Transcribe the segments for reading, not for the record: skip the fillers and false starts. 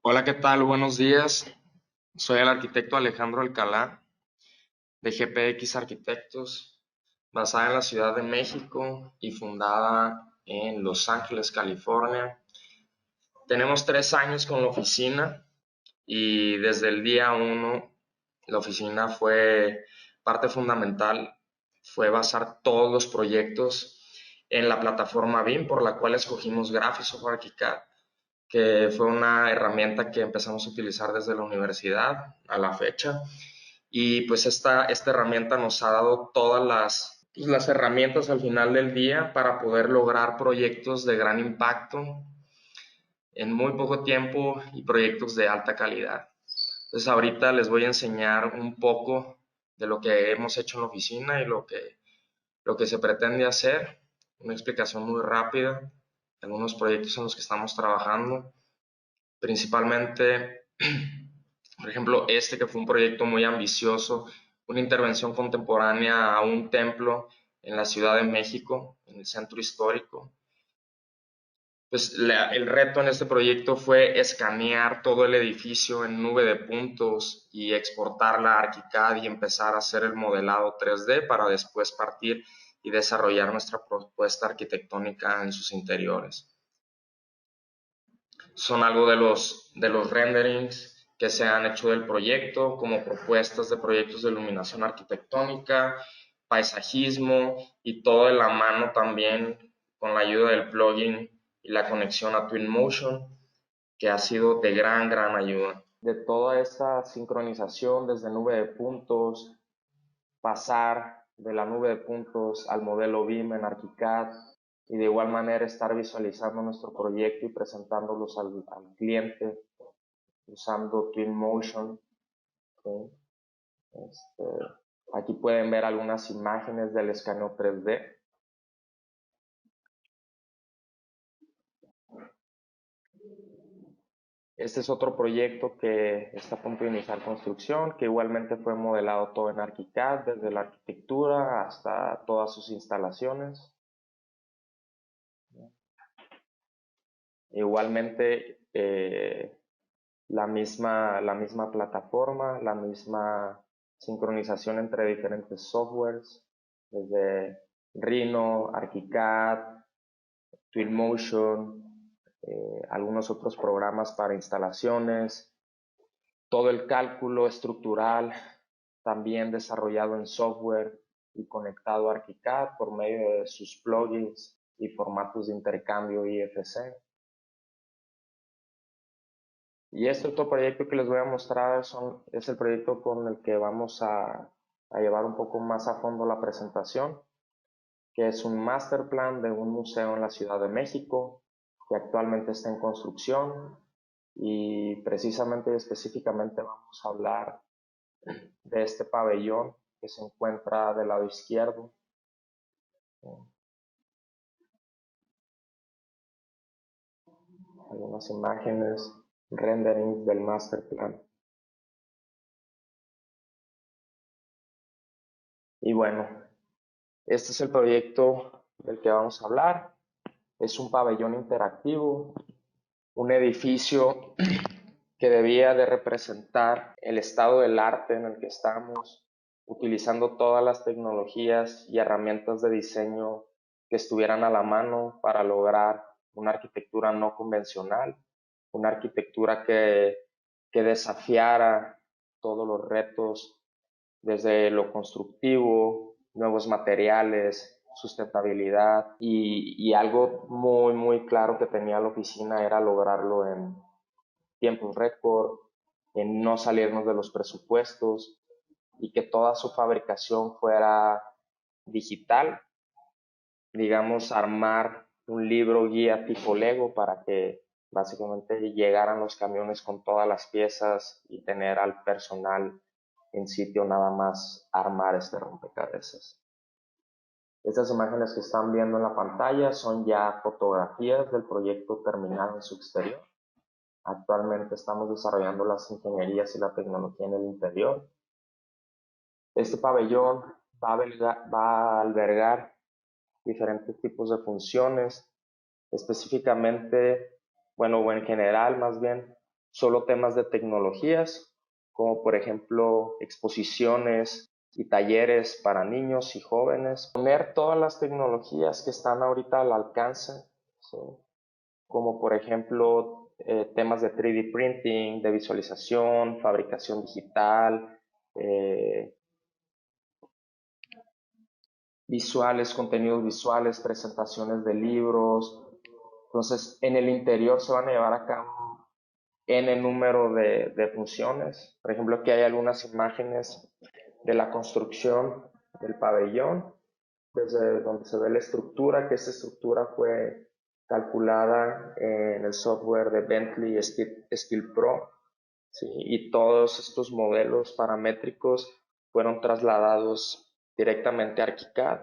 Hola, ¿qué tal? Buenos días. Soy el arquitecto Alejandro Alcalá de GPX Arquitectos, basada en la Ciudad de México y fundada en Los Ángeles, California. Tenemos 3 años con la oficina y desde el día uno la oficina fue parte fundamental, fue basar todos los proyectos en la plataforma BIM por la cual escogimos Graphisoft ArchiCAD, que fue una herramienta que empezamos a utilizar desde la universidad a la fecha. Y pues esta herramienta nos ha dado todas las herramientas al final del día para poder lograr proyectos de gran impacto en muy poco tiempo y proyectos de alta calidad. Entonces ahorita les voy a enseñar un poco de lo que hemos hecho en la oficina y lo que se pretende hacer. Una explicación muy rápida de algunos proyectos en los que estamos trabajando. Principalmente, por ejemplo, este que fue un proyecto muy ambicioso, una intervención contemporánea a un templo en la Ciudad de México, en el centro histórico. Pues el reto en este proyecto fue escanear todo el edificio en nube de puntos y exportarla a ArchiCAD y empezar a hacer el modelado 3D para después partir y desarrollar nuestra propuesta arquitectónica en sus interiores. Son algo de los renderings que se han hecho del proyecto, como propuestas de proyectos de iluminación arquitectónica, paisajismo y todo de la mano también con la ayuda del plugin y la conexión a Twinmotion, que ha sido de gran ayuda. De toda esta sincronización desde nube de puntos, pasar de la nube de puntos al modelo BIM en ArchiCAD y de igual manera estar visualizando nuestro proyecto y presentándolos al cliente usando Twinmotion. ¿Sí? Este, Aquí pueden ver algunas imágenes del escaneo 3D. Este es otro proyecto que está a punto de iniciar construcción, que igualmente fue modelado todo en ArchiCAD, desde la arquitectura hasta todas sus instalaciones. Igualmente, la misma plataforma, la misma sincronización entre diferentes softwares, desde Rhino, ArchiCAD, Twinmotion, algunos otros programas para instalaciones, todo el cálculo estructural también desarrollado en software y conectado a ArchiCAD por medio de sus plugins y formatos de intercambio IFC. Y este otro proyecto que les voy a mostrar es el proyecto con el que vamos a llevar un poco más a fondo la presentación, que es un master plan de un museo en la Ciudad de México, que actualmente está en construcción y precisamente y específicamente vamos a hablar de este pabellón que se encuentra del lado izquierdo. Algunas imágenes, renderings del master plan. Y bueno, este es el proyecto del que vamos a hablar. Es un pabellón interactivo, un edificio que debía de representar el estado del arte en el que estamos, utilizando todas las tecnologías y herramientas de diseño que estuvieran a la mano para lograr una arquitectura no convencional, una arquitectura que desafiara todos los retos desde lo constructivo, nuevos materiales, sustentabilidad y algo muy claro que tenía la oficina era lograrlo en tiempos récord, en no salirnos de los presupuestos y que toda su fabricación fuera digital, digamos, armar un libro guía tipo Lego para que básicamente llegaran los camiones con todas las piezas y tener al personal en sitio nada más armar este rompecabezas. Estas imágenes que están viendo en la pantalla son ya fotografías del proyecto terminado en su exterior. Actualmente estamos desarrollando las ingenierías y la tecnología en el interior. Este pabellón va a albergar diferentes tipos de funciones, específicamente, bueno, o en general más bien, solo temas de tecnologías, como por ejemplo exposiciones y talleres para niños y jóvenes. Poner todas las tecnologías que están ahorita al alcance, ¿sí? Como por ejemplo temas de 3D printing, de visualización, fabricación digital, visuales, contenidos visuales, presentaciones de libros. Entonces, en el interior se van a llevar a cabo n número de funciones. Por ejemplo, aquí hay algunas imágenes de la construcción del pabellón, desde donde se ve la estructura, que esa estructura fue calculada en el software de Bentley Steel Pro, ¿sí? Y todos estos modelos paramétricos fueron trasladados directamente a ArchiCAD,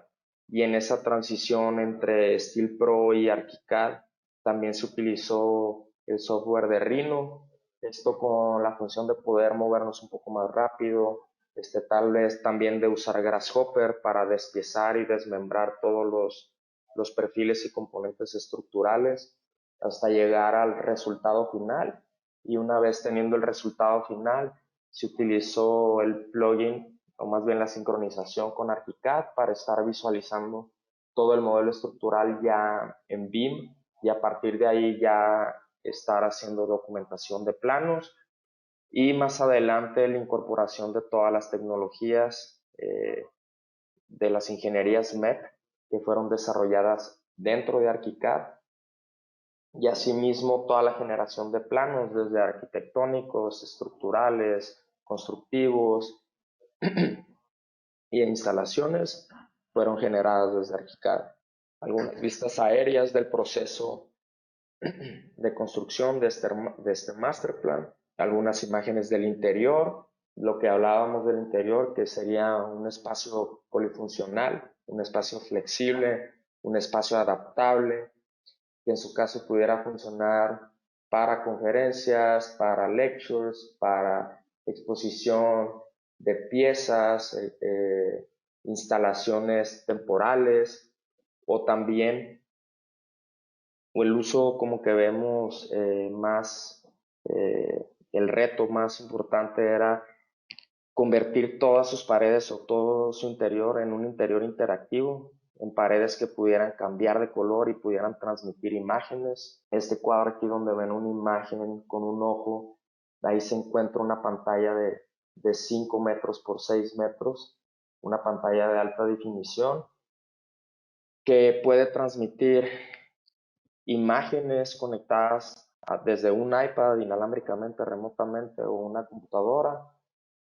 y en esa transición entre Steel Pro y ArchiCAD también se utilizó el software de Rhino, esto con la función de poder movernos un poco más rápido, tal vez también de usar Grasshopper para despiezar y desmembrar todos los perfiles y componentes estructurales hasta llegar al resultado final. Y una vez teniendo el resultado final, se utilizó el plugin, o más bien la sincronización con ArchiCAD, para estar visualizando todo el modelo estructural ya en BIM, y a partir de ahí ya estar haciendo documentación de planos, y más adelante la incorporación de todas las tecnologías de las ingenierías MEP que fueron desarrolladas dentro de ArchiCAD, y asimismo toda la generación de planos, desde arquitectónicos, estructurales, constructivos y instalaciones, fueron generadas desde ArchiCAD. Algunas vistas aéreas del proceso de construcción de este master plan, algunas imágenes del interior, lo que hablábamos del interior, que sería un espacio polifuncional, un espacio flexible, un espacio adaptable, que en su caso pudiera funcionar para conferencias, para lectures, para exposición de piezas, instalaciones temporales, o también o el uso como que vemos más, el reto más importante era convertir todas sus paredes o todo su interior en un interior interactivo, en paredes que pudieran cambiar de color y pudieran transmitir imágenes. Este cuadro aquí donde ven una imagen con un ojo, ahí se encuentra una pantalla de 5 metros por 6 metros, una pantalla de alta definición que puede transmitir imágenes conectadas desde un iPad inalámbricamente, remotamente, o una computadora,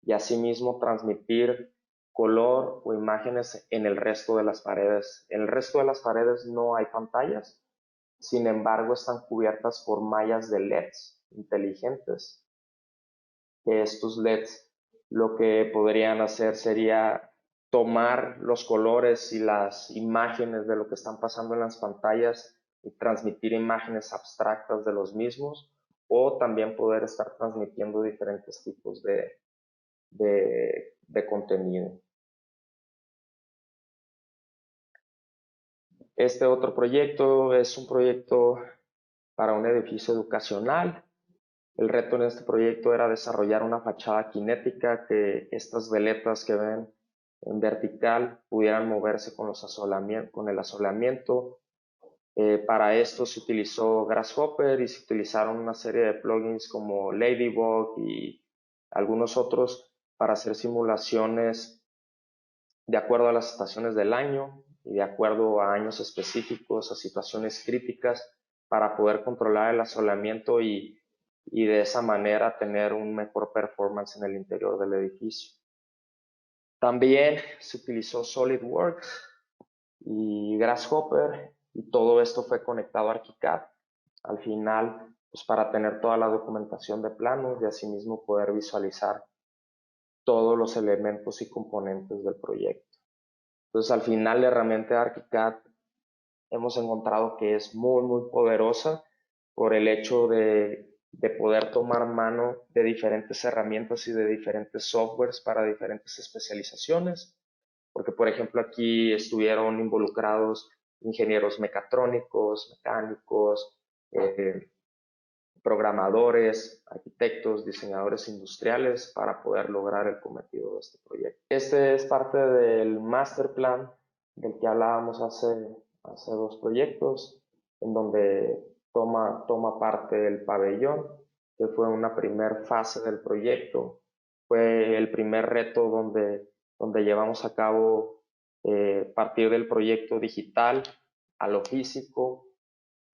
y asimismo transmitir color o imágenes en el resto de las paredes. En el resto de las paredes no hay pantallas, sin embargo están cubiertas por mallas de LEDs inteligentes, que estos LEDs lo que podrían hacer sería tomar los colores y las imágenes de lo que están pasando en las pantallas y transmitir imágenes abstractas de los mismos, o también poder estar transmitiendo diferentes tipos de contenido. Este otro proyecto es un proyecto para un edificio educacional. El reto en este proyecto era desarrollar una fachada cinética, que estas veletas que ven en vertical pudieran moverse con el asolamiento. Para esto se utilizó Grasshopper y se utilizaron una serie de plugins como Ladybug y algunos otros para hacer simulaciones de acuerdo a las estaciones del año y de acuerdo a años específicos, a situaciones críticas, para poder controlar el asolamiento y de esa manera tener un mejor performance en el interior del edificio. También se utilizó SolidWorks y Grasshopper, y todo esto fue conectado a ArchiCAD. Al final, pues para tener toda la documentación de planos y asimismo poder visualizar todos los elementos y componentes del proyecto. Entonces, al final, la herramienta de ArchiCAD hemos encontrado que es muy poderosa por el hecho de poder tomar mano de diferentes herramientas y de diferentes softwares para diferentes especializaciones, porque por ejemplo aquí estuvieron involucrados ingenieros mecatrónicos, mecánicos, programadores, arquitectos, diseñadores industriales para poder lograr el cometido de este proyecto. Este es parte del master plan del que hablábamos hace dos proyectos, en donde toma parte el pabellón, que fue una primer fase del proyecto. Fue el primer reto donde llevamos a cabo partir del proyecto digital a lo físico,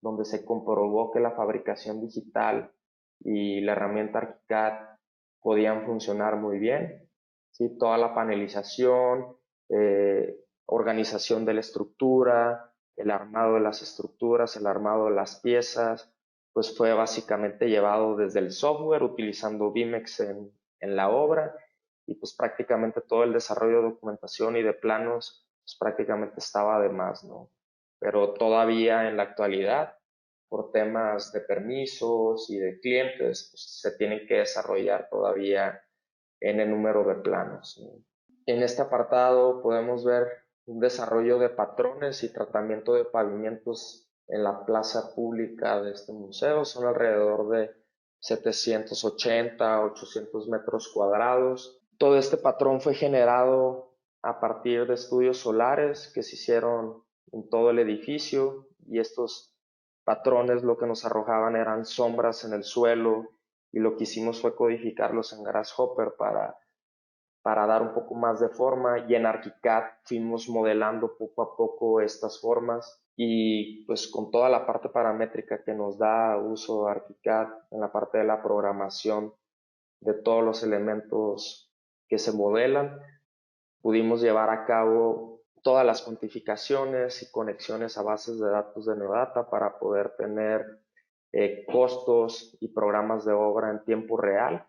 donde se comprobó que la fabricación digital y la herramienta ArchiCAD podían funcionar muy bien. ¿Sí? Toda la panelización, organización de la estructura, el armado de las estructuras, el armado de las piezas, pues fue básicamente llevado desde el software utilizando BIMEX en la obra, y pues prácticamente todo el desarrollo de documentación y de planos pues prácticamente estaba de más, ¿no? Pero todavía en la actualidad, por temas de permisos y de clientes, pues se tienen que desarrollar todavía en el número de planos, ¿no? En este apartado podemos ver un desarrollo de patrones y tratamiento de pavimentos en la plaza pública de este museo. Son alrededor de 780, 800 metros cuadrados. Todo este patrón fue generado a partir de estudios solares que se hicieron en todo el edificio, y estos patrones lo que nos arrojaban eran sombras en el suelo, y lo que hicimos fue codificarlos en Grasshopper para dar un poco más de forma, y en ArchiCAD fuimos modelando poco a poco estas formas, y pues con toda la parte paramétrica que nos da uso ArchiCAD en la parte de la programación de todos los elementos que se modelan, pudimos llevar a cabo todas las cuantificaciones y conexiones a bases de datos de Neodata para poder tener costos y programas de obra en tiempo real.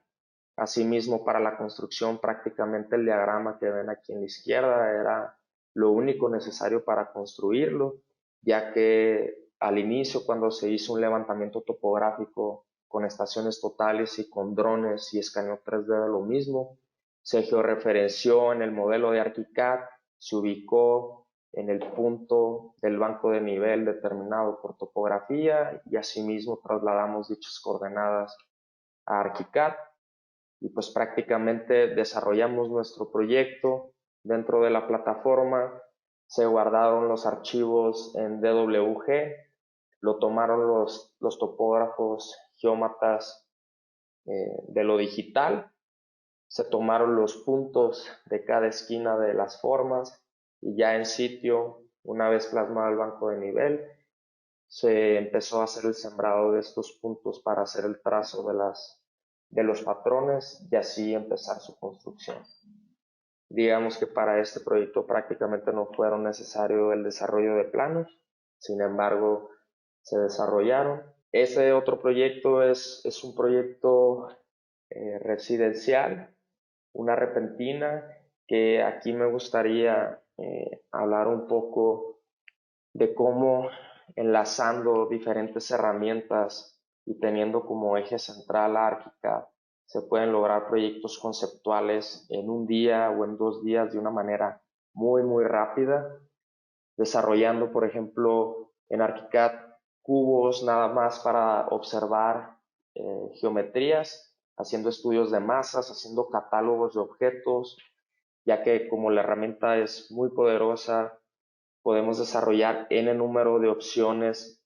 Asimismo, para la construcción, prácticamente el diagrama que ven aquí en la izquierda era lo único necesario para construirlo, ya que al inicio, cuando se hizo un levantamiento topográfico con estaciones totales y con drones y escaneo 3D de lo mismo, se georreferenció en el modelo de ArchiCAD, se ubicó en el punto del banco de nivel determinado por topografía, y asimismo trasladamos dichas coordenadas a ArchiCAD, y pues prácticamente desarrollamos nuestro proyecto dentro de la plataforma. Se guardaron los archivos en DWG, lo tomaron los topógrafos geómatas de lo digital, se tomaron los puntos de cada esquina de las formas, y ya en sitio, una vez plasmado el banco de nivel, se empezó a hacer el sembrado de estos puntos para hacer el trazo de los patrones y así empezar su construcción. Digamos que para este proyecto prácticamente no fueron necesario el desarrollo de planos, sin embargo se desarrollaron. Ese otro proyecto es un proyecto residencial, una repentina, que aquí me gustaría hablar un poco de cómo, enlazando diferentes herramientas y teniendo como eje central a ArchiCAD, se pueden lograr proyectos conceptuales en un día o en 2 días de una manera muy rápida, desarrollando, por ejemplo, en ArchiCAD cubos nada más para observar geometrías, haciendo estudios de masas, haciendo catálogos de objetos, ya que como la herramienta es muy poderosa, podemos desarrollar n número de opciones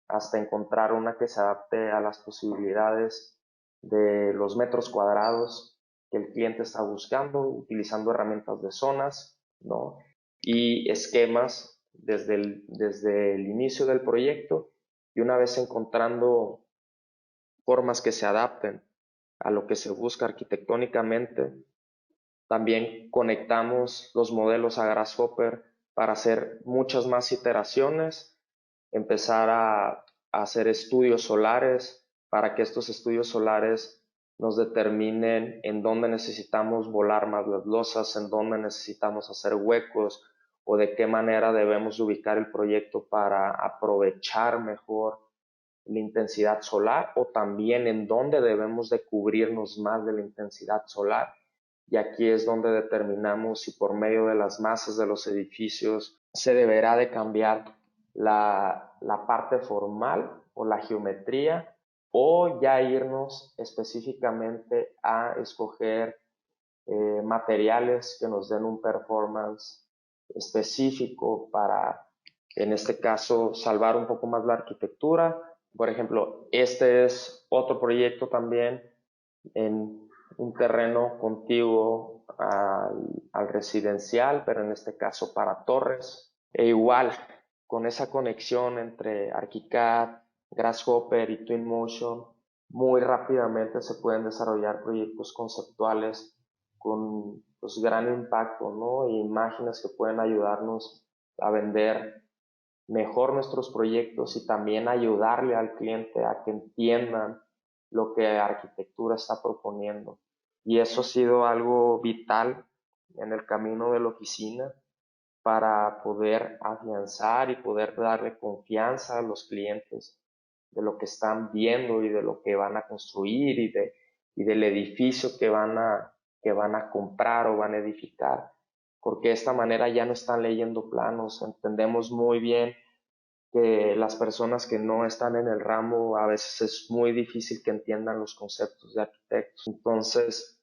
hasta encontrar una que se adapte a las posibilidades de los metros cuadrados que el cliente está buscando, utilizando herramientas de zonas, ¿no? Y esquemas desde el inicio del proyecto, y una vez encontrando formas que se adapten a lo que se busca arquitectónicamente, también conectamos los modelos a Grasshopper para hacer muchas más iteraciones, empezar a hacer estudios solares para que estos estudios solares nos determinen en dónde necesitamos volar más las losas, en dónde necesitamos hacer huecos, o de qué manera debemos ubicar el proyecto para aprovechar mejor la intensidad solar, o también en dónde debemos de cubrirnos más de la intensidad solar. Y aquí es donde determinamos si por medio de las masas de los edificios se deberá de cambiar la parte formal o la geometría o ya irnos específicamente a escoger materiales que nos den un performance específico para, en este caso, salvar un poco más la arquitectura. Por ejemplo, este es otro proyecto también en un terreno contiguo al residencial, pero en este caso para torres. E igual, con esa conexión entre ArchiCAD, Grasshopper y Twinmotion, muy rápidamente se pueden desarrollar proyectos conceptuales con pues, gran impacto, ¿no? E imágenes que pueden ayudarnos a vender mejor nuestros proyectos y también ayudarle al cliente a que entiendan lo que arquitectura está proponiendo. Y eso ha sido algo vital en el camino de la oficina para poder afianzar y poder darle confianza a los clientes de lo que están viendo y de lo que van a construir y del edificio que van a comprar o van a edificar. Porque de esta manera ya no están leyendo planos, entendemos muy bien que las personas que no están en el ramo a veces es muy difícil que entiendan los conceptos de arquitectos. Entonces,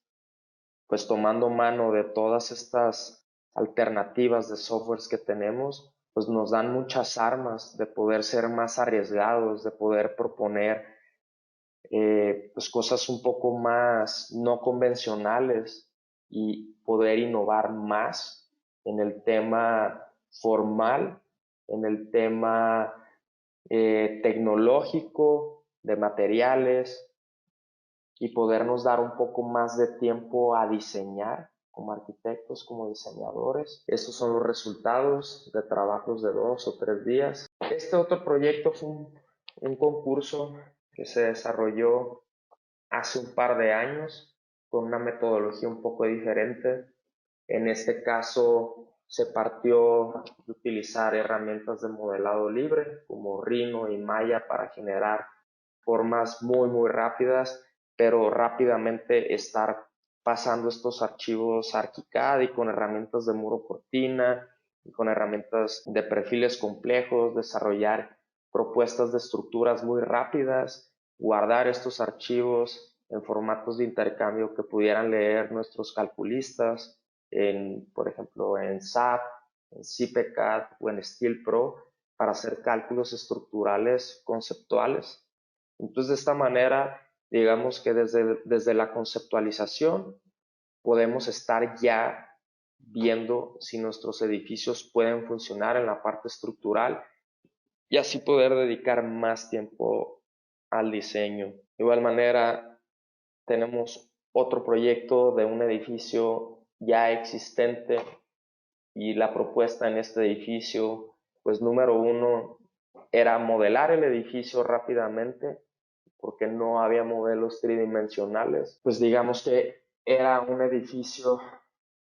pues tomando mano de todas estas alternativas de softwares que tenemos, pues nos dan muchas armas de poder ser más arriesgados, de poder proponer pues cosas un poco más no convencionales y poder innovar más en el tema formal, en el tema tecnológico, de materiales y podernos dar un poco más de tiempo a diseñar como arquitectos, como diseñadores. Estos son los resultados de trabajos de 2 o 3 días. Este otro proyecto fue un concurso que se desarrolló hace un par de años con una metodología un poco diferente. En este caso se partió de utilizar herramientas de modelado libre como Rhino y Maya para generar formas muy rápidas, pero rápidamente estar pasando estos archivos ArchiCAD y con herramientas de muro cortina y con herramientas de perfiles complejos, desarrollar propuestas de estructuras muy rápidas, guardar estos archivos en formatos de intercambio que pudieran leer nuestros calculistas, por ejemplo, en SAP, en CPCAD o en SteelPro para hacer cálculos estructurales conceptuales. Entonces, de esta manera, digamos que desde la conceptualización podemos estar ya viendo si nuestros edificios pueden funcionar en la parte estructural y así poder dedicar más tiempo al diseño. De igual manera, tenemos otro proyecto de un edificio ya existente y la propuesta en este edificio, pues número uno, era modelar el edificio rápidamente porque no había modelos tridimensionales. Pues digamos que era un edificio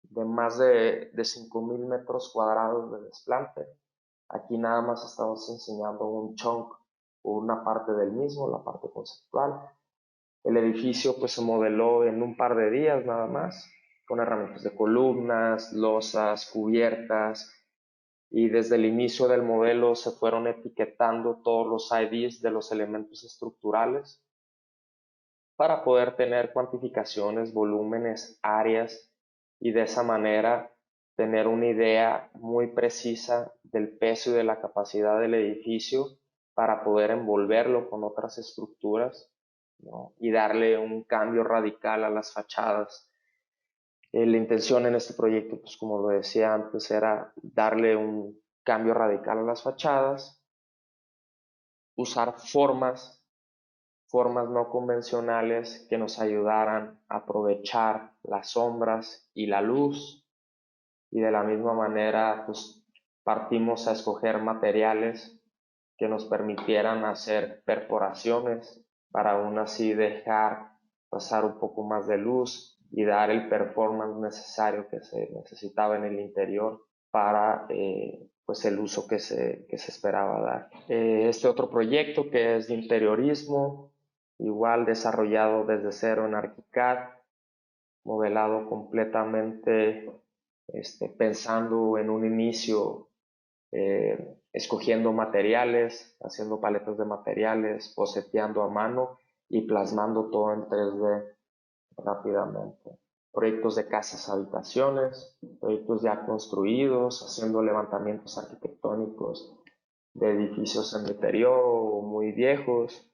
de más de 5,000 metros cuadrados de desplante. Aquí nada más estamos enseñando un chunk o una parte del mismo, la parte conceptual. El edificio pues se modeló en un par de días nada más, con herramientas de columnas, losas, cubiertas, y desde el inicio del modelo se fueron etiquetando todos los IDs de los elementos estructurales para poder tener cuantificaciones, volúmenes, áreas y de esa manera tener una idea muy precisa del peso y de la capacidad del edificio para poder envolverlo con otras estructuras, ¿no? Y darle un cambio radical a las fachadas. La intención en este proyecto, pues como lo decía antes, era darle un cambio radical a las fachadas, usar formas no convencionales que nos ayudaran a aprovechar las sombras y la luz, y de la misma manera pues partimos a escoger materiales que nos permitieran hacer perforaciones para aún así dejar pasar un poco más de luz y dar el performance necesario que se necesitaba en el interior para pues el uso que se esperaba dar. Este otro proyecto que es de interiorismo, igual desarrollado desde cero en ArchiCAD, modelado completamente pensando en un inicio, escogiendo materiales, haciendo paletas de materiales, boceteando a mano y plasmando todo en 3D rápidamente. Proyectos de casas habitaciones, proyectos ya construidos, haciendo levantamientos arquitectónicos de edificios en deterioro o muy viejos.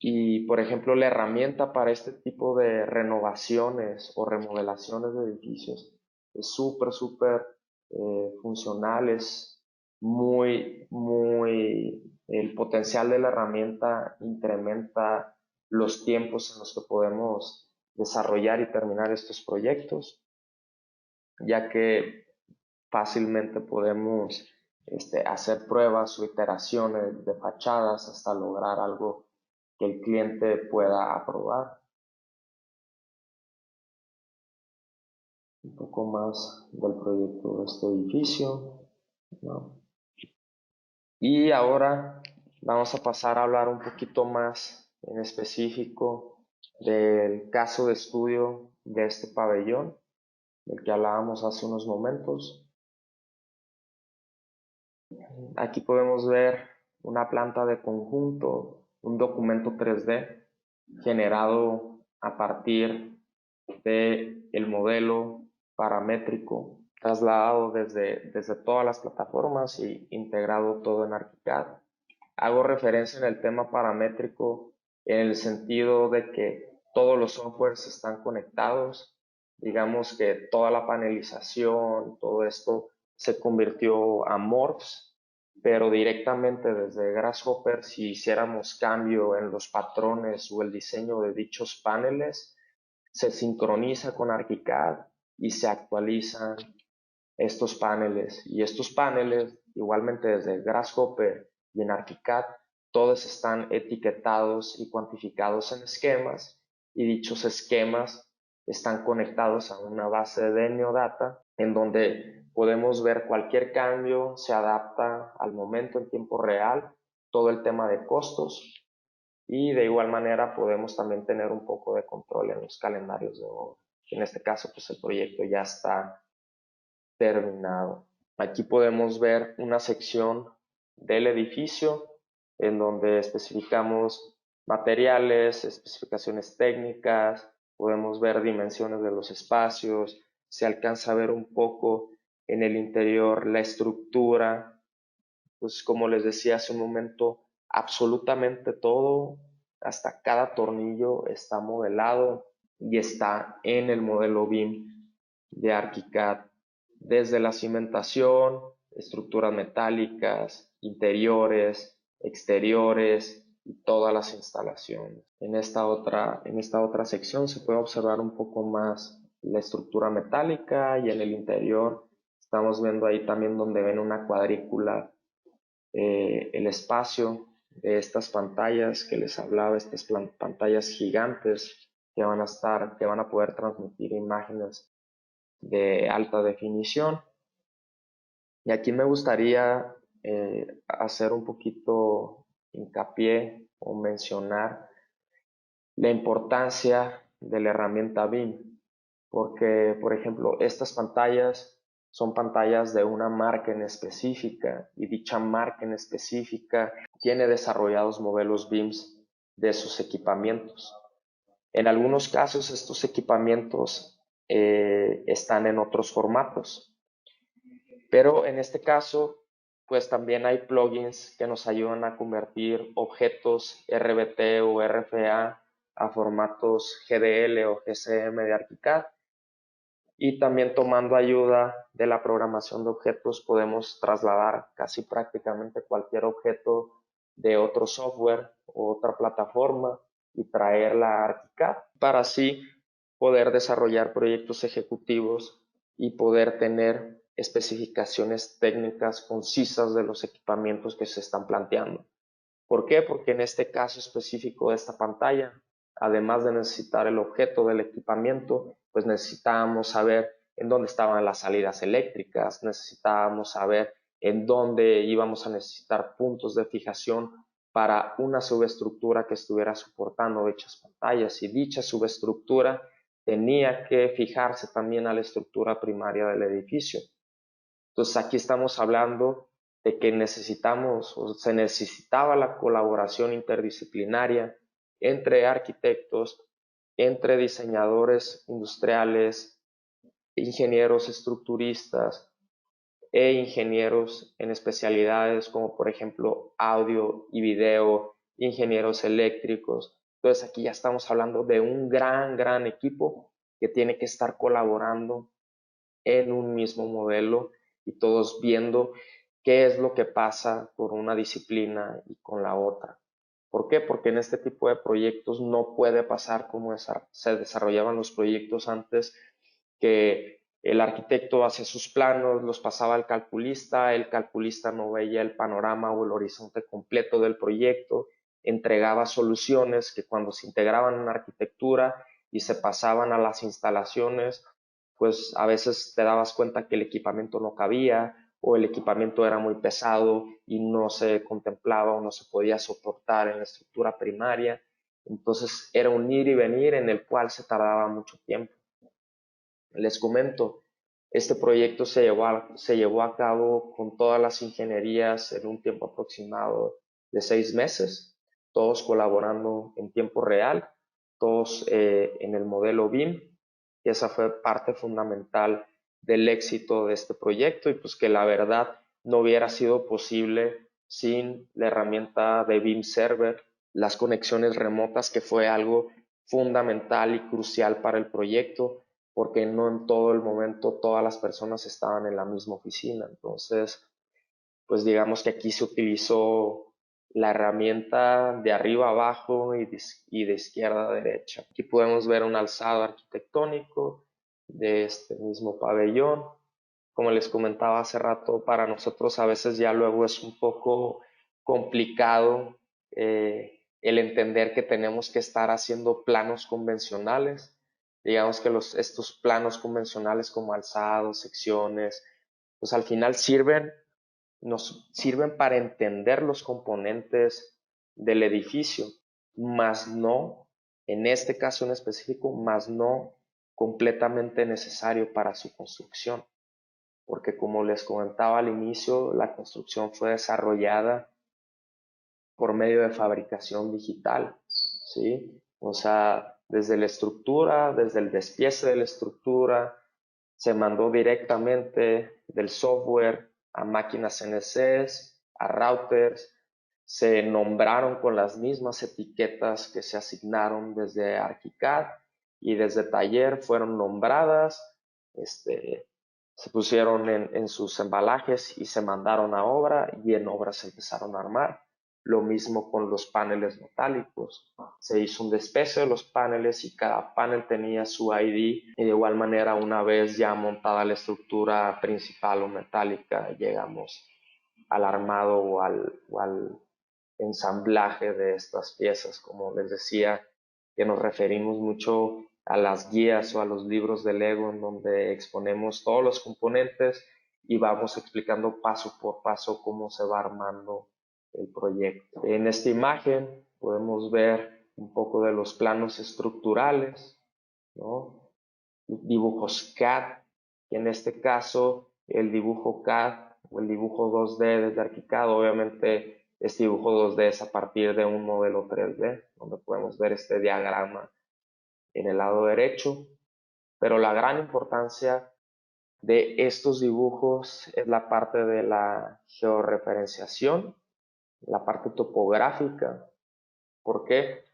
Y, por ejemplo, la herramienta para este tipo de renovaciones o remodelaciones de edificios es súper funcional, es el potencial de la herramienta incrementa los tiempos en los que podemos desarrollar y terminar estos proyectos, ya que fácilmente podemos hacer pruebas o iteraciones de fachadas hasta lograr algo que el cliente pueda aprobar. Un poco más del proyecto de este edificio, ¿no? Y ahora vamos a pasar a hablar un poquito más en específico del caso de estudio de este pabellón, del que hablábamos hace unos momentos. Aquí podemos ver una planta de conjunto, un documento 3D generado a partir del modelo paramétrico, trasladado desde todas las plataformas y integrado todo en ArchiCAD. Hago referencia en el tema paramétrico en el sentido de que todos los softwares están conectados, digamos que toda la panelización, todo esto se convirtió a Morphs, pero directamente desde Grasshopper, si hiciéramos cambio en los patrones o el diseño de dichos paneles, se sincroniza con ArchiCAD y se actualizan estos paneles. Y estos paneles, igualmente desde Grasshopper y en ArchiCAD, todos están etiquetados y cuantificados en esquemas, y dichos esquemas están conectados a una base de Neodata en donde podemos ver cualquier cambio, se adapta al momento en tiempo real, todo el tema de costos, y de igual manera podemos también tener un poco de control en los calendarios de obra. En este caso, pues el proyecto ya está terminado. Aquí podemos ver una sección del edificio en donde especificamos materiales, especificaciones técnicas, podemos ver dimensiones de los espacios, se alcanza a ver un poco en el interior la estructura, pues como les decía hace un momento, absolutamente todo, hasta cada tornillo está modelado y está en el modelo BIM de ArchiCAD, desde la cimentación, estructuras metálicas, interiores, exteriores y todas las instalaciones. En esta otra sección se puede observar un poco más la estructura metálica, y en el interior estamos viendo ahí también donde ven una cuadrícula el espacio de estas pantallas que les hablaba, estas pantallas gigantes que van a poder transmitir imágenes de alta definición. Y aquí me gustaría hacer un poquito hincapié o mencionar la importancia de la herramienta BIM, porque, por ejemplo, estas pantallas son pantallas de una marca en específica, y dicha marca en específica tiene desarrollados modelos BIMs de sus equipamientos. En algunos casos estos equipamientos están en otros formatos, pero en este caso pues también hay plugins que nos ayudan a convertir objetos RBT o RFA a formatos GDL o GCM de ArchiCAD. Y también tomando ayuda de la programación de objetos podemos trasladar casi prácticamente cualquier objeto de otro software o otra plataforma y traerla a ArchiCAD para así poder desarrollar proyectos ejecutivos y poder tener especificaciones técnicas concisas de los equipamientos que se están planteando. ¿Por qué? Porque en este caso específico de esta pantalla, además de necesitar el objeto del equipamiento, pues necesitábamos saber en dónde estaban las salidas eléctricas, necesitábamos saber en dónde íbamos a necesitar puntos de fijación para una subestructura que estuviera soportando dichas pantallas, y dicha subestructura tenía que fijarse también a la estructura primaria del edificio. Entonces aquí estamos hablando de que necesitamos o se necesitaba la colaboración interdisciplinaria entre arquitectos, entre diseñadores industriales, ingenieros estructuristas e ingenieros en especialidades como por ejemplo audio y video, ingenieros eléctricos. Entonces aquí ya estamos hablando de un gran equipo que tiene que estar colaborando en un mismo modelo y todos viendo qué es lo que pasa con una disciplina y con la otra. ¿Por qué? Porque en este tipo de proyectos no puede pasar como se desarrollaban los proyectos antes, que el arquitecto hacía sus planos, los pasaba al calculista, el calculista no veía el panorama o el horizonte completo del proyecto, entregaba soluciones que cuando se integraban en arquitectura y se pasaban a las instalaciones, pues a veces te dabas cuenta que el equipamiento no cabía o el equipamiento era muy pesado y no se contemplaba o no se podía soportar en la estructura primaria. Entonces era un ir y venir en el cual se tardaba mucho tiempo. Les comento, este proyecto se llevó a cabo con todas las ingenierías en un tiempo aproximado de 6 meses, todos colaborando en tiempo real, todos en el modelo BIM, y esa fue parte fundamental del éxito de este proyecto y pues que la verdad no hubiera sido posible sin la herramienta de BIM Server, las conexiones remotas, que fue algo fundamental y crucial para el proyecto, porque no en todo el momento todas las personas estaban en la misma oficina. Entonces, pues digamos que aquí se utilizó la herramienta de arriba a abajo y de izquierda a derecha. Aquí podemos ver un alzado arquitectónico de este mismo pabellón. Como les comentaba hace rato, para nosotros a veces ya luego es un poco complicado el entender que tenemos que estar haciendo planos convencionales. Digamos que estos planos convencionales como alzados, secciones, pues al final nos sirven para entender los componentes del edificio, más no, en este caso en específico, más no completamente necesario para su construcción, porque como les comentaba al inicio, la construcción fue desarrollada por medio de fabricación digital, ¿sí? O sea, desde la estructura, desde el despiece de la estructura, se mandó directamente del software a máquinas CNCs, a routers, se nombraron con las mismas etiquetas que se asignaron desde ArchiCAD y desde Taller fueron nombradas, se pusieron en sus embalajes y se mandaron a obra y en obra se empezaron a armar. Lo mismo con los paneles metálicos. Se hizo un despecio de los paneles y cada panel tenía su ID y de igual manera una vez ya montada la estructura principal o metálica llegamos al armado o al ensamblaje de estas piezas. Como les decía, que nos referimos mucho a las guías o a los libros de Lego en donde exponemos todos los componentes y vamos explicando paso por paso cómo se va armando el proyecto. En esta imagen podemos ver un poco de los planos estructurales, ¿no? Dibujos CAD, que en este caso el dibujo CAD o el dibujo 2D desde ArchiCAD, obviamente este dibujo 2D es a partir de un modelo 3D, donde podemos ver este diagrama en el lado derecho, pero la gran importancia de estos dibujos es la parte de la georreferenciación, la parte topográfica. ¿Por qué?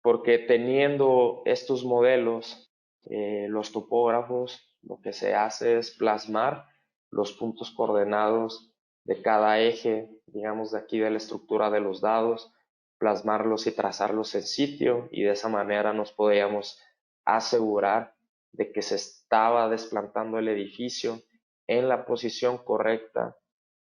Porque teniendo estos modelos, los topógrafos, lo que se hace es plasmar los puntos coordenados de cada eje, digamos de aquí de la estructura de los dados, plasmarlos y trazarlos en sitio y de esa manera nos podíamos asegurar de que se estaba desplantando el edificio en la posición correcta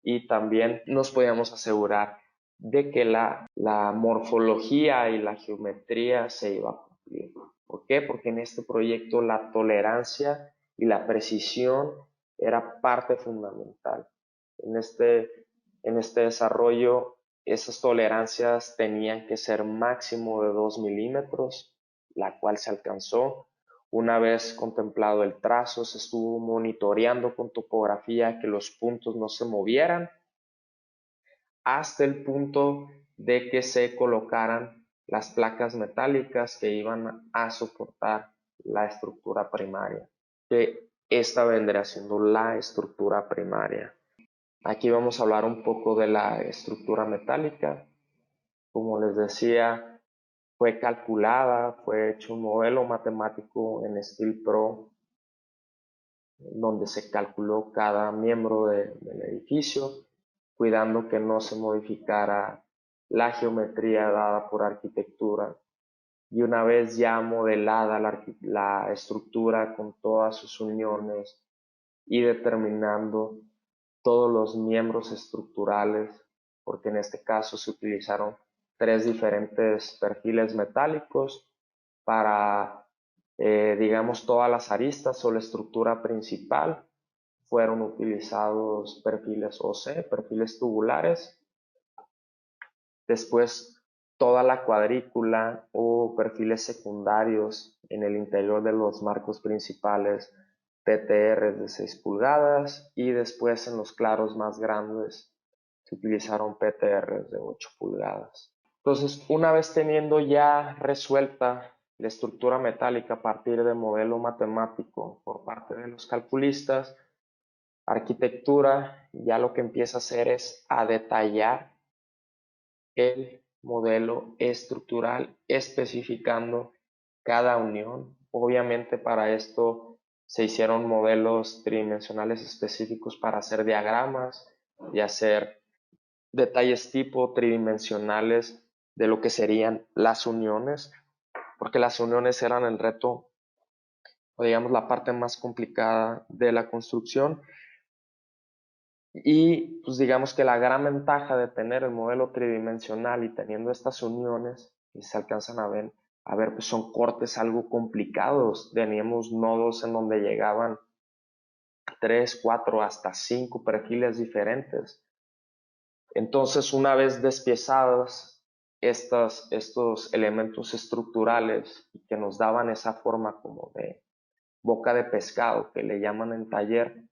y también nos podíamos asegurar de que la morfología y la geometría se iba a cumplir. ¿Por qué? Porque en este proyecto la tolerancia y la precisión era parte fundamental. En este desarrollo, esas tolerancias tenían que ser máximo de 2 milímetros, la cual se alcanzó. Una vez contemplado el trazo, se estuvo monitoreando con topografía que los puntos no se movieran hasta el punto de que se colocaran las placas metálicas que iban a soportar la estructura primaria, que esta vendría siendo la estructura primaria. Aquí vamos a hablar un poco de la estructura metálica. Como les decía, fue calculada, fue hecho un modelo matemático en Steel Pro, donde se calculó cada miembro del edificio, cuidando que no se modificara la geometría dada por arquitectura. Y una vez ya modelada la estructura con todas sus uniones y determinando todos los miembros estructurales, porque en este caso se utilizaron 3 diferentes perfiles metálicos para, digamos, todas las aristas o la estructura principal. Fueron utilizados perfiles OC, perfiles tubulares. Después, toda la cuadrícula o perfiles secundarios en el interior de los marcos principales, PTR de 6 pulgadas, y después en los claros más grandes se utilizaron PTR de 8 pulgadas. Entonces, una vez teniendo ya resuelta la estructura metálica a partir del modelo matemático por parte de los calculistas, arquitectura ya lo que empieza a hacer es a detallar el modelo estructural especificando cada unión. Obviamente para esto se hicieron modelos tridimensionales específicos para hacer diagramas y hacer detalles tipo tridimensionales de lo que serían las uniones, porque las uniones eran el reto o digamos la parte más complicada de la construcción. Y pues digamos que la gran ventaja de tener el modelo tridimensional y teniendo estas uniones que se alcanzan a ver pues son cortes algo complicados. Teníamos nodos en donde llegaban 3, 4, hasta 5 perfiles diferentes. Entonces, una vez despiezados estos elementos estructurales que nos daban esa forma como de boca de pescado que le llaman en taller,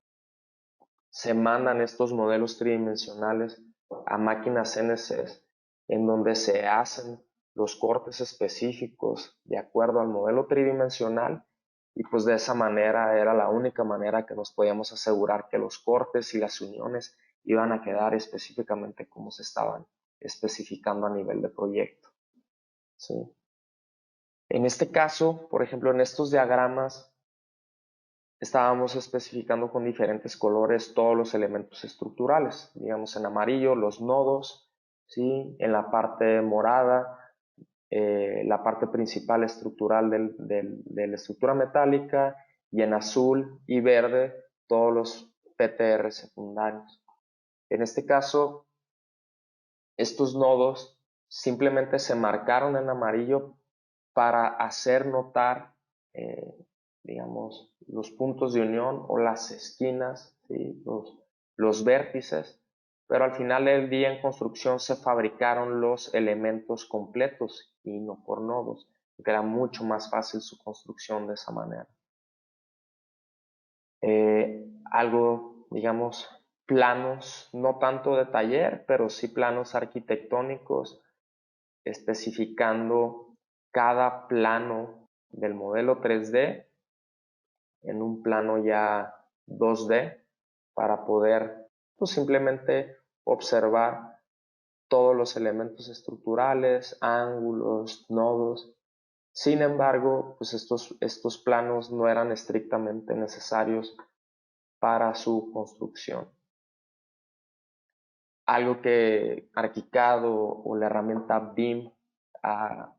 se mandan estos modelos tridimensionales a máquinas CNC en donde se hacen los cortes específicos de acuerdo al modelo tridimensional y pues de esa manera era la única manera que nos podíamos asegurar que los cortes y las uniones iban a quedar específicamente como se estaban especificando a nivel de proyecto. ¿Sí? En este caso, por ejemplo, en estos diagramas estábamos especificando con diferentes colores todos los elementos estructurales, digamos en amarillo los nodos, ¿sí? En la parte morada la parte principal estructural de la estructura metálica y en azul y verde todos los PTR secundarios. En este caso, estos nodos simplemente se marcaron en amarillo para hacer notar digamos, los puntos de unión o las esquinas, ¿sí? los vértices, pero al final del día en construcción se fabricaron los elementos completos y no por nodos, porque era mucho más fácil su construcción de esa manera. Algo, digamos, planos, no tanto de taller, pero sí planos arquitectónicos, especificando cada plano del modelo 3D en un plano ya 2D para poder pues, simplemente observar todos los elementos estructurales, ángulos, nodos. Sin embargo, pues estos planos no eran estrictamente necesarios para su construcción. Algo que ArchiCAD o la herramienta BIM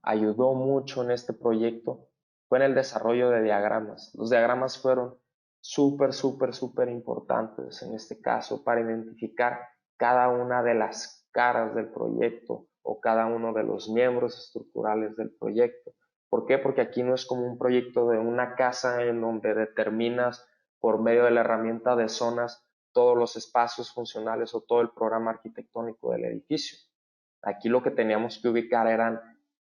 ayudó mucho en este proyecto fue en el desarrollo de diagramas. Los diagramas fueron súper importantes en este caso para identificar cada una de las caras del proyecto o cada uno de los miembros estructurales del proyecto. ¿Por qué? Porque aquí no es como un proyecto de una casa en donde determinas por medio de la herramienta de zonas todos los espacios funcionales o todo el programa arquitectónico del edificio. Aquí lo que teníamos que ubicar eran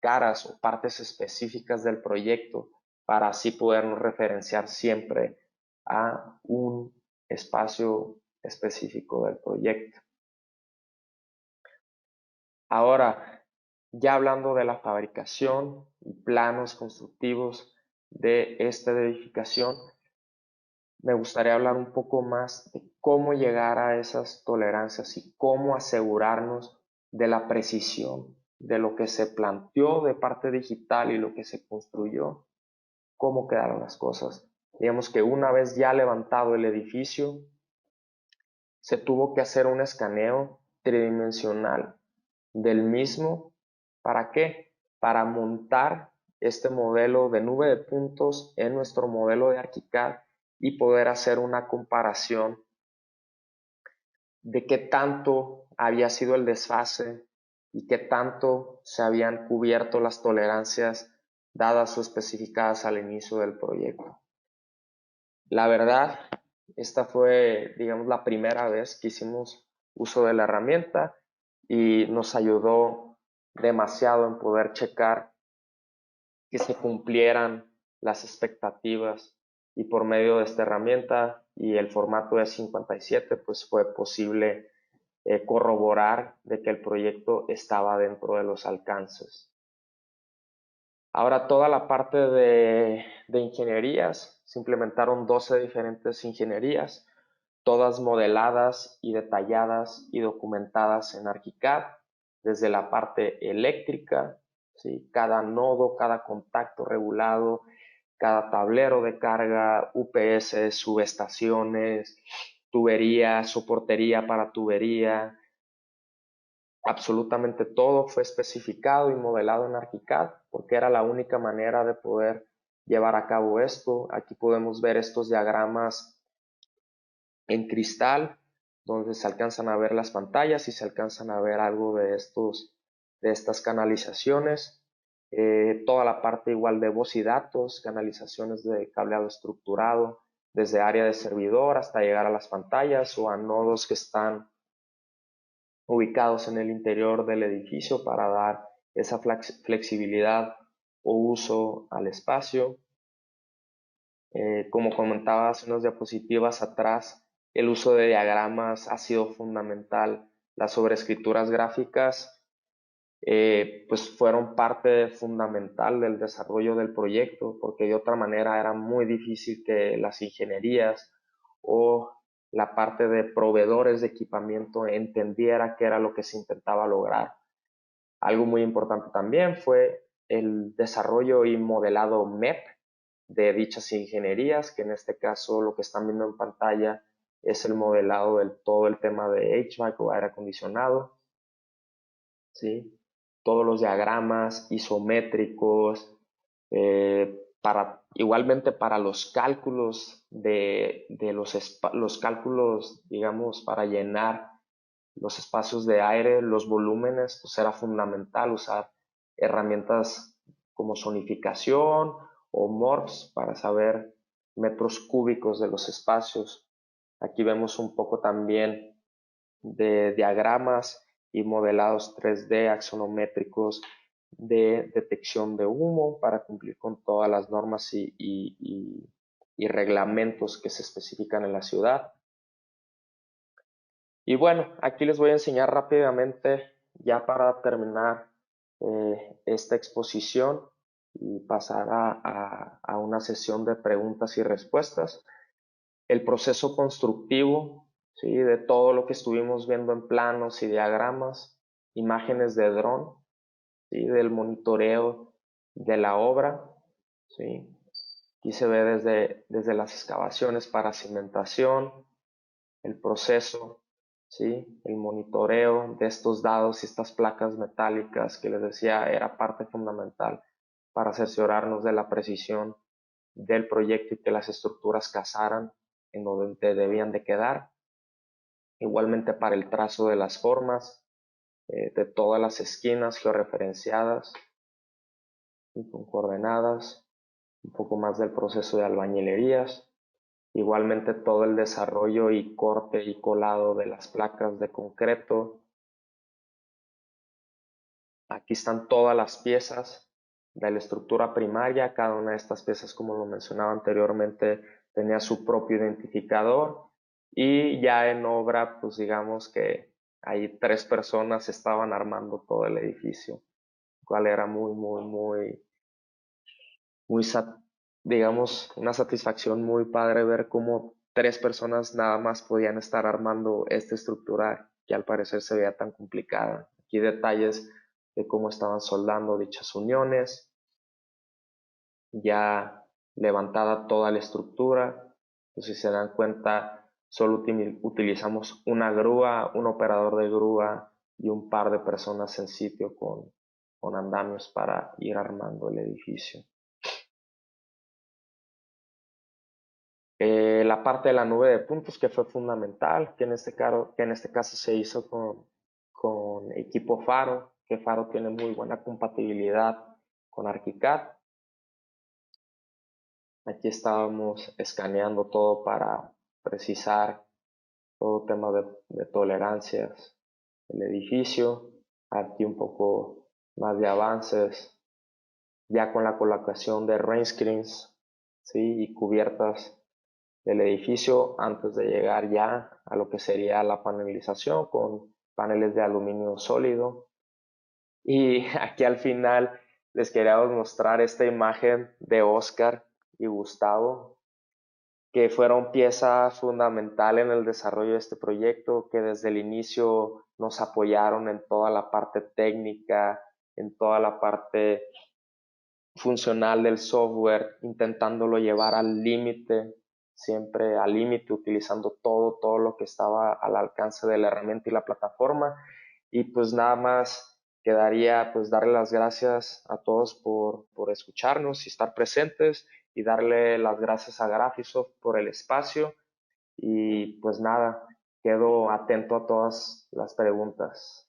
caras o partes específicas del proyecto para así podernos referenciar siempre a un espacio específico del proyecto. Ahora, ya hablando de la fabricación y planos constructivos de esta edificación, me gustaría hablar un poco más de cómo llegar a esas tolerancias y cómo asegurarnos de la precisión de lo que se planteó de parte digital y lo que se construyó, cómo quedaron las cosas. Digamos que una vez ya levantado el edificio, se tuvo que hacer un escaneo tridimensional del mismo. ¿Para qué? Para montar este modelo de nube de puntos en nuestro modelo de ArchiCAD y poder hacer una comparación de qué tanto había sido el desfase y qué tanto se habían cubierto las tolerancias dadas o especificadas al inicio del proyecto. La verdad, esta fue, digamos, la primera vez que hicimos uso de la herramienta y nos ayudó demasiado en poder checar que se cumplieran las expectativas, y por medio de esta herramienta y el formato de 57 pues fue posible corroborar de que el proyecto estaba dentro de los alcances. Ahora toda la parte de ingenierías, se implementaron 12 diferentes ingenierías, todas modeladas y detalladas y documentadas en ArchiCAD, desde la parte eléctrica, ¿sí? Cada nodo, cada contacto regulado, cada tablero de carga, UPS, subestaciones, tubería, soportería para tubería, absolutamente todo fue especificado y modelado en ArchiCAD porque era la única manera de poder llevar a cabo esto. Aquí podemos ver estos diagramas en cristal donde se alcanzan a ver las pantallas y se alcanzan a ver algo de estas canalizaciones. Toda la parte igual de voz y datos, canalizaciones de cableado estructurado desde área de servidor hasta llegar a las pantallas o a nodos que están ubicados en el interior del edificio para dar esa flexibilidad o uso al espacio. Como comentaba hace unas diapositivas atrás, el uso de diagramas ha sido fundamental. Las sobreescrituras gráficas pues fueron parte fundamental del desarrollo del proyecto, porque de otra manera era muy difícil que las ingenierías o la parte de proveedores de equipamiento entendiera qué era lo que se intentaba lograr. Algo muy importante también fue el desarrollo y modelado MEP de dichas ingenierías, que en este caso lo que están viendo en pantalla es el modelado del todo el tema de HVAC o aire acondicionado, ¿sí? Todos los diagramas isométricos, igualmente para los cálculos de los cálculos, digamos, para llenar los espacios de aire, los volúmenes, pues era fundamental usar herramientas como zonificación o MORPS para saber metros cúbicos de los espacios. Aquí vemos un poco también de diagramas y modelados 3D axonométricos de detección de humo para cumplir con todas las normas y reglamentos que se especifican en la ciudad. Y bueno, aquí les voy a enseñar rápidamente, ya para terminar esta exposición y pasar a una sesión de preguntas y respuestas, el proceso constructivo, ¿sí? De todo lo que estuvimos viendo en planos y diagramas, imágenes de dron, ¿sí? Del monitoreo de la obra, ¿sí? Aquí se ve desde las excavaciones para cimentación, el proceso, ¿sí? El monitoreo de estos dados y estas placas metálicas que les decía era parte fundamental para cerciorarnos de la precisión del proyecto y que las estructuras casaran en donde debían de quedar. Igualmente para el trazo de las formas, de todas las esquinas georreferenciadas y con coordenadas, un poco más del proceso de albañilerías. Igualmente todo el desarrollo y corte y colado de las placas de concreto. Aquí están todas las piezas de la estructura primaria. Cada una de estas piezas, como lo mencionaba anteriormente, tenía su propio identificador. Y ya en obra, pues digamos que ahí 3 personas estaban armando todo el edificio. cual era muy, digamos, una satisfacción muy padre ver cómo 3 personas nada más podían estar armando esta estructura que al parecer se veía tan complicada. Aquí detalles de cómo estaban soldando dichas uniones, ya levantada toda la estructura. Pues si se dan cuenta, solo utilizamos una grúa, un operador de grúa y un par de personas en sitio con andamios para ir armando el edificio. La parte de la nube de puntos que fue fundamental, que en este caso se hizo con equipo Faro, que Faro tiene muy buena compatibilidad con ArchiCAD. Aquí estábamos escaneando todo para precisar todo tema de tolerancias del edificio. Aquí un poco más de avances, ya con la colocación de rain screens, ¿sí? Y cubiertas del edificio antes de llegar ya a lo que sería la panelización con paneles de aluminio sólido. Y aquí al final les queríamos mostrar esta imagen de Oscar y Gustavo, que fueron pieza fundamental en el desarrollo de este proyecto, que desde el inicio nos apoyaron en toda la parte técnica, en toda la parte funcional del software, intentándolo llevar al límite, siempre al límite, utilizando todo lo que estaba al alcance de la herramienta y la plataforma. Y pues nada más quedaría pues darle las gracias a todos por escucharnos y estar presentes, y darle las gracias a Graphisoft por el espacio. Y pues nada, quedo atento a todas las preguntas.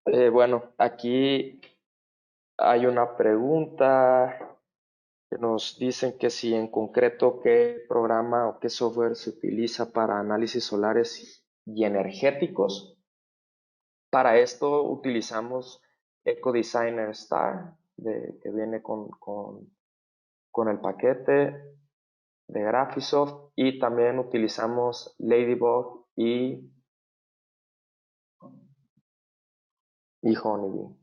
Bueno, aquí hay una pregunta que nos dicen que si en concreto qué programa o qué software se utiliza para análisis solares y energéticos. Para esto utilizamos EcoDesigner Star, que viene con el paquete de Graphisoft, y también utilizamos Ladybug y Honeybee.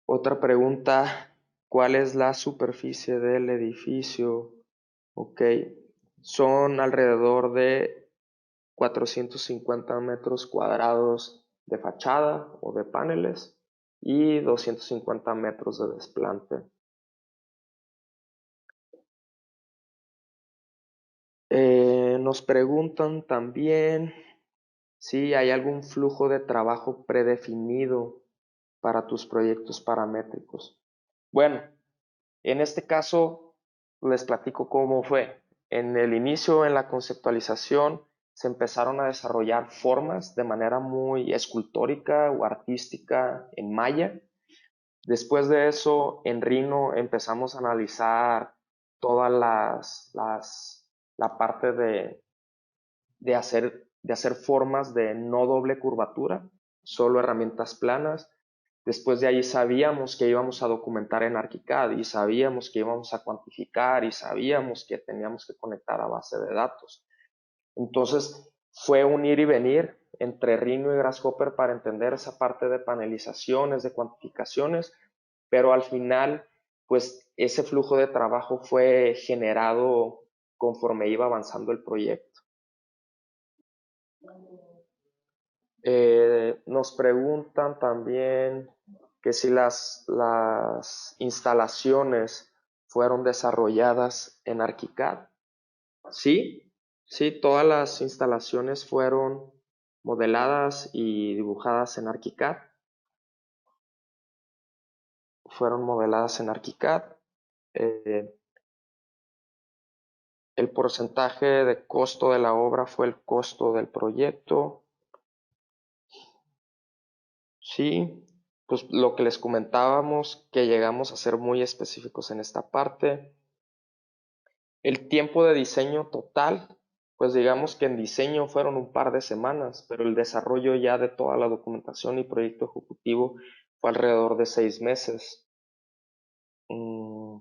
Otra pregunta, ¿cuál es la superficie del edificio? Ok, son alrededor de 450 metros cuadrados de fachada o de paneles y 250 metros de desplante. Nos preguntan también si hay algún flujo de trabajo predefinido para tus proyectos paramétricos. Bueno, en este caso les platico cómo fue. En el inicio, en la conceptualización, se empezaron a desarrollar formas de manera muy escultórica o artística en Maya. Después de eso, en Rhino empezamos a analizar toda la parte de hacer formas de no doble curvatura, solo herramientas planas. Después de ahí sabíamos que íbamos a documentar en ArchiCAD, y sabíamos que íbamos a cuantificar, y sabíamos que teníamos que conectar a base de datos. Entonces fue un ir y venir entre Rhino y Grasshopper para entender esa parte de panelizaciones, de cuantificaciones, pero al final pues ese flujo de trabajo fue generado conforme iba avanzando el proyecto. Nos preguntan también que si las instalaciones fueron desarrolladas en ArchiCAD. Sí, sí, todas las instalaciones fueron modeladas y dibujadas en ArchiCAD. Fueron modeladas en ArchiCAD. Eh, el porcentaje de costo de la obra fue el costo del proyecto. Sí, pues lo que les comentábamos, que llegamos a ser muy específicos en esta parte. El tiempo de diseño total Pues digamos que en diseño fueron un par de semanas, pero el desarrollo ya de toda la documentación y proyecto ejecutivo fue alrededor de 6 meses. Mm,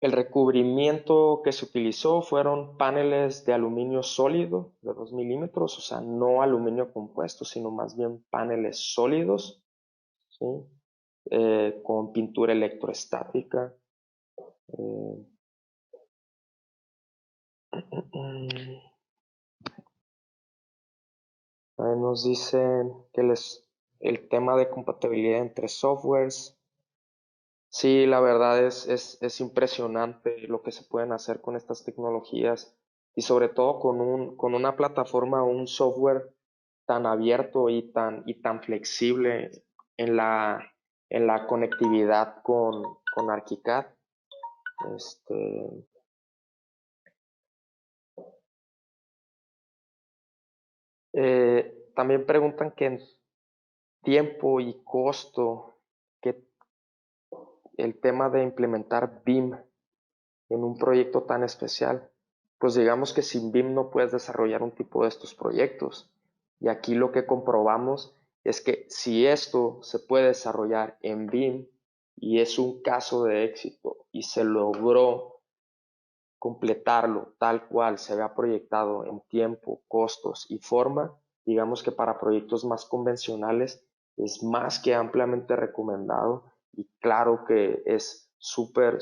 El recubrimiento que se utilizó fueron paneles de aluminio sólido de 2 milímetros, o sea, no aluminio compuesto, sino más bien paneles sólidos, ¿sí? Con pintura electroestática. Eh, Ahí nos dicen que el tema de compatibilidad entre softwares. Sí, la verdad es impresionante lo que se pueden hacer con estas tecnologías y sobre todo con una plataforma o un software tan abierto y tan flexible en en la conectividad con ArchiCAD. Este, También preguntan que en tiempo y costo, que el tema de implementar BIM en un proyecto tan especial, pues digamos que sin BIM no puedes desarrollar un tipo de estos proyectos. Y aquí lo que comprobamos es que si esto se puede desarrollar en BIM y es un caso de éxito y se logró completarlo tal cual se había proyectado en tiempo, costos y forma, digamos que para proyectos más convencionales es más que ampliamente recomendado y claro que es súper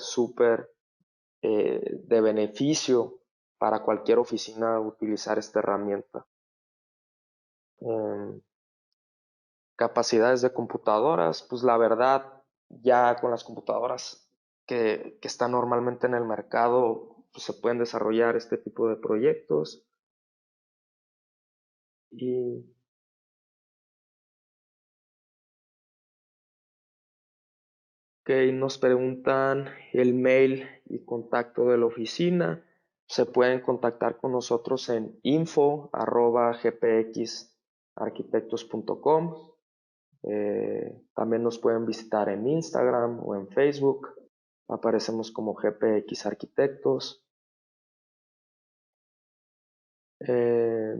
de beneficio para cualquier oficina utilizar esta herramienta. Eh, Capacidades de computadoras, pues la verdad, ya con las computadoras que están normalmente en el mercado, pues se pueden desarrollar este tipo de proyectos. Y que nos preguntan el mail y contacto de la oficina. Se pueden contactar con nosotros en info@gpxarquitectos.com. También nos pueden visitar en Instagram o en Facebook. Aparecemos como GPX Arquitectos.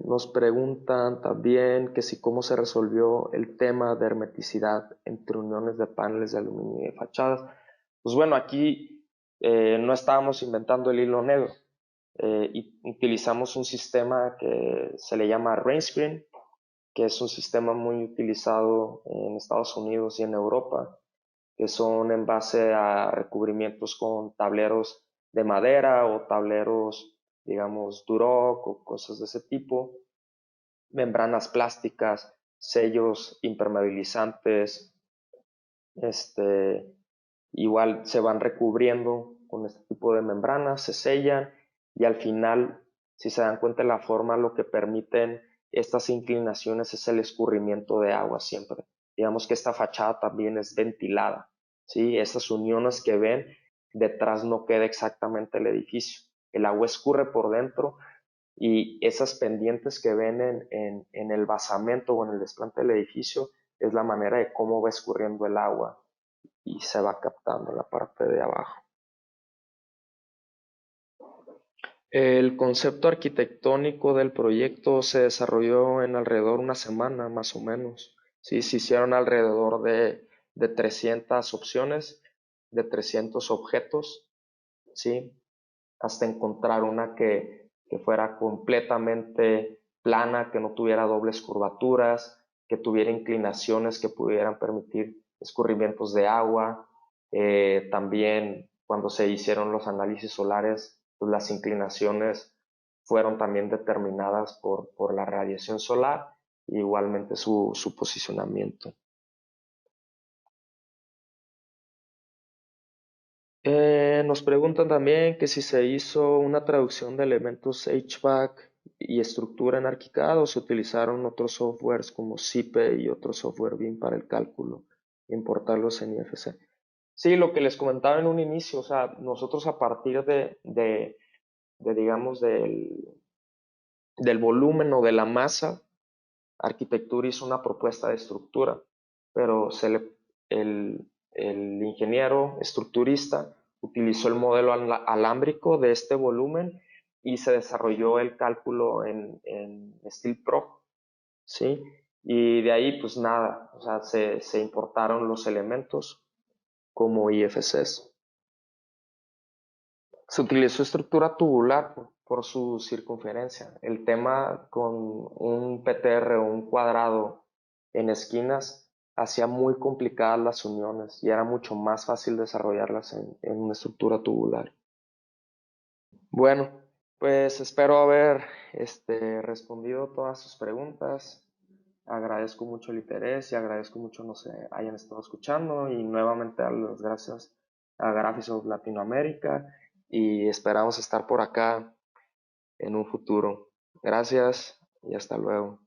Nos preguntan también que si cómo se resolvió el tema de hermeticidad entre uniones de paneles de aluminio y de fachadas. Pues bueno, aquí no estábamos inventando el hilo negro. Y utilizamos un sistema que se le llama Rainscreen, que es un sistema muy utilizado en Estados Unidos y en Europa, que son en base a recubrimientos con tableros de madera o tableros, digamos, Duroc o cosas de ese tipo, membranas plásticas, sellos impermeabilizantes, este, igual se van recubriendo con este tipo de membranas, se sellan y al final, si se dan cuenta de la forma, lo que permiten estas inclinaciones es el escurrimiento de agua siempre. Digamos que esta fachada también es ventilada, ¿sí? Esas uniones que ven, detrás no queda exactamente el edificio. El agua escurre por dentro y esas pendientes que ven en el basamento o en el desplante del edificio es la manera de cómo va escurriendo el agua y se va captando la parte de abajo. El concepto arquitectónico del proyecto se desarrolló en alrededor de una semana, más o menos. Sí, se hicieron alrededor de 300 opciones, de 300 objetos, ¿sí? Hasta encontrar una que fuera completamente plana, que no tuviera dobles curvaturas, que tuviera inclinaciones que pudieran permitir escurrimientos de agua. También cuando se hicieron los análisis solares, pues las inclinaciones fueron también determinadas por la radiación solar, e igualmente su posicionamiento. Nos preguntan también que si se hizo una traducción de elementos HVAC y estructura en ArchiCAD o se utilizaron otros softwares como SIPE y otro software BIM para el cálculo, importarlos en IFC. Sí, lo que les comentaba en un inicio, o sea, nosotros a partir digamos, del volumen o de la masa, Arquitectura hizo una propuesta de estructura, pero el ingeniero estructurista utilizó el modelo alámbrico de este volumen y se desarrolló el cálculo en SteelPro, ¿sí? Y de ahí, pues nada, o sea, se importaron los elementos como IFCs. Se utilizó estructura tubular por su circunferencia. El tema con un PTR o un cuadrado en esquinas hacía muy complicadas las uniones y era mucho más fácil desarrollarlas en una estructura tubular. Bueno, pues espero haber respondido todas sus preguntas. Agradezco mucho el interés y agradezco mucho nos hayan estado escuchando y nuevamente dar las gracias a Graphisoft Latinoamérica y esperamos estar por acá en un futuro. Gracias y hasta luego.